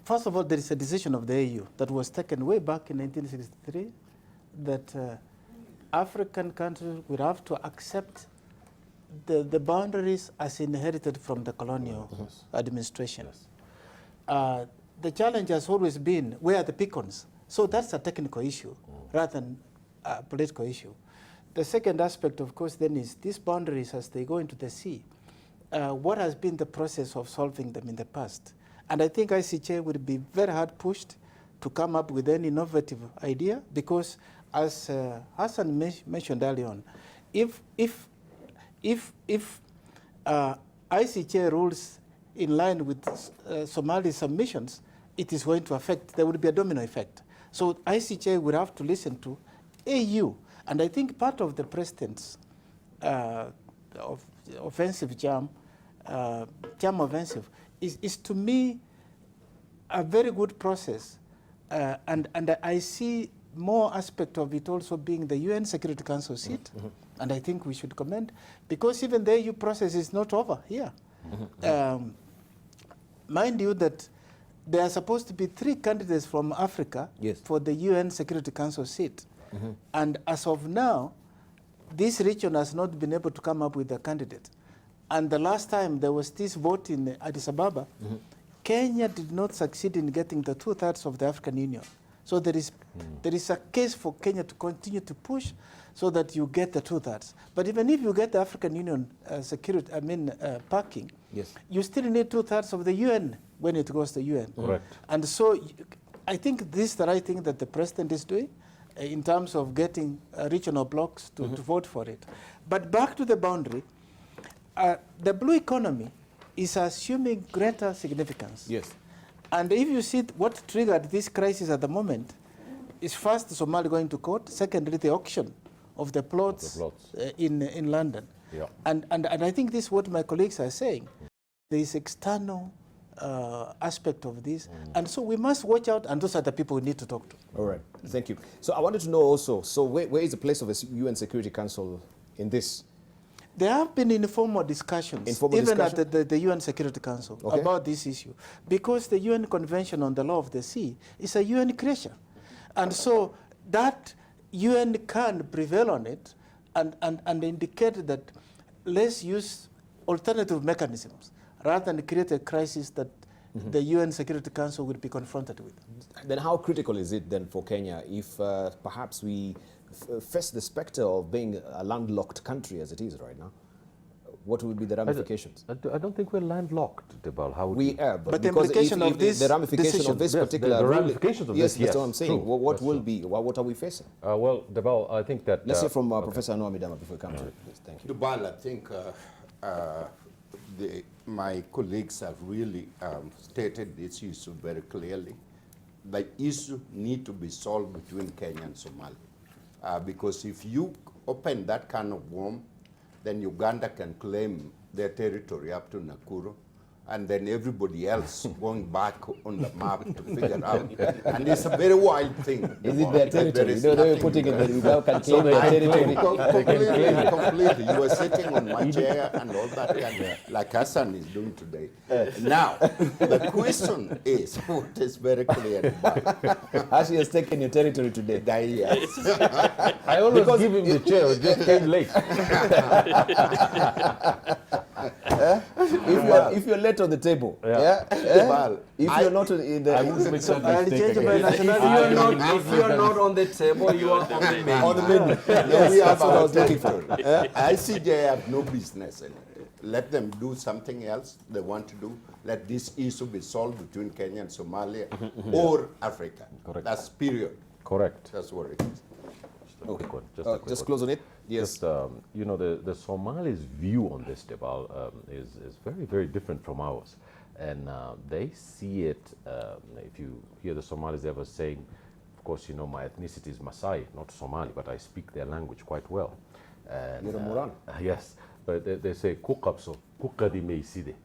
First of all, there is a decision of the AU that was taken way back in 1963 that African countries will have to accept the boundaries as inherited from the colonial administration. Yes. The challenge has always been, where are the beacons? So that's a technical issue rather than a political issue. The second aspect, of course, then is these boundaries as they go into the sea. What has been the process of solving them in the past? And I think ICJ would be very hard pushed to come up with an innovative idea because, as Hassan mentioned earlier on, if ICJ rules in line with Somali submissions, it is going to affect, there would be a domino effect. So ICJ would have to listen to AU. And I think part of the president's offensive jam offensive is to me a very good process. And I see more aspect of it also being the UN Security Council seat. And I think we should commend, because even the AU process is not over here. Mind you that there are supposed to be 3 candidates from Africa for the UN Security Council seat. And as of now, this region has not been able to come up with a candidate. And the last time there was this vote in Addis Ababa, Kenya did not succeed in getting the 2/3 of the African Union. So there is a case for Kenya to continue to push so that you get the 2/3. But even if you get the African Union backing, you still need 2/3 of the UN when it goes to UN. Correct. And so I think this is the right thing that the president is doing in terms of getting regional blocs to vote for it. But back to the boundary, the blue economy is assuming greater significance. Yes. And if you see what triggered this crisis at the moment, is first Somalia going to court, secondly the auction of the plots, in London. Yeah. And I think this is what my colleagues are saying. There is external aspect of this. And so we must watch out, and those are the people we need to talk to. All right, thank you. So I wanted to know also, so where is the place of the UN Security Council in this? There have been informal discussions, even at the UN Security Council, about this issue, because the UN Convention on the Law of the Sea is a UN creation. And so that UN can prevail on it and indicate that let's use alternative mechanisms rather than create a crisis that the UN Security Council would be confronted with. Then how critical is it then for Kenya if perhaps we face the specter of being a landlocked country as it is right now? What would be the ramifications? I don't think we're landlocked, Debal. How we are, but the implication of this, the ramification of this particular the ramifications of yes, this, that's what I'm saying. True. What will be? What are we facing? Well, Debal, I think that let's hear from Professor Anwar Midama before we come to it. Please, thank you. Debal, I think my colleagues have really stated this issue very clearly. The issue need to be solved between Kenya and Somalia. Because if you open that kind of worm, then Uganda can claim their territory up to Nakuru, and then everybody else going back on the map to figure out. And it's a very wild thing. Is it their territory? You know, they were putting it that Uganda can claim their territory. Completely. You were sitting on my chair and all that, like Hassan is doing today. Now, the question is, what is very clear about Hassan has taken your territory today. Yes. I always give him the chair, it just came late. If you're late on the table, Well, if you're not in the... If you're not on the table, you are on the menu. On the menu. Yes, That's what I was looking for. ICJ have no business in it. Let them do something else they want to do. Let this issue be solved between Kenya and Somalia or Africa. Correct. That's period. Correct. That's what it is. Okay. Just quick close on it. Yes. Just, you know, the Somalis' view on this, Debal, is very, very different from ours. And they see it, if you hear the Somalis ever saying, of course, you know, my ethnicity is Maasai, not Somali, but I speak their language quite well. And, you're a Moran. Yes, but they say, Kukapso, Kukadi Meiside.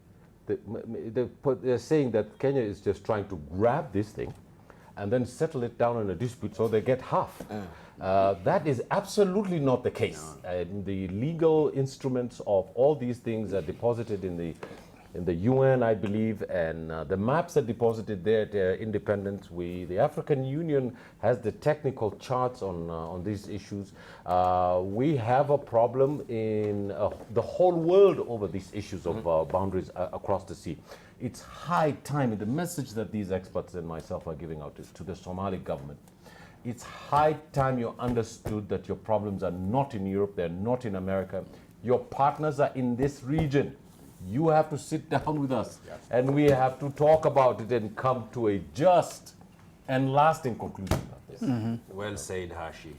They're saying that Kenya is just trying to grab this thing and then settle it down in a dispute so they get half. That is absolutely not the case. The legal instruments of all these things are deposited in the in the UN, I believe, and the maps are deposited there at Independence. The African Union has the technical charts on these issues. We have a problem in the whole world over these issues of boundaries across the sea. It's high time, and the message that these experts and myself are giving out is to the Somali government. It's high time you understood that your problems are not in Europe, they're not in America. Your partners are in this region. You have to sit down with us, and we have to talk about it and come to a just and lasting conclusion of this. Well said, Hashi.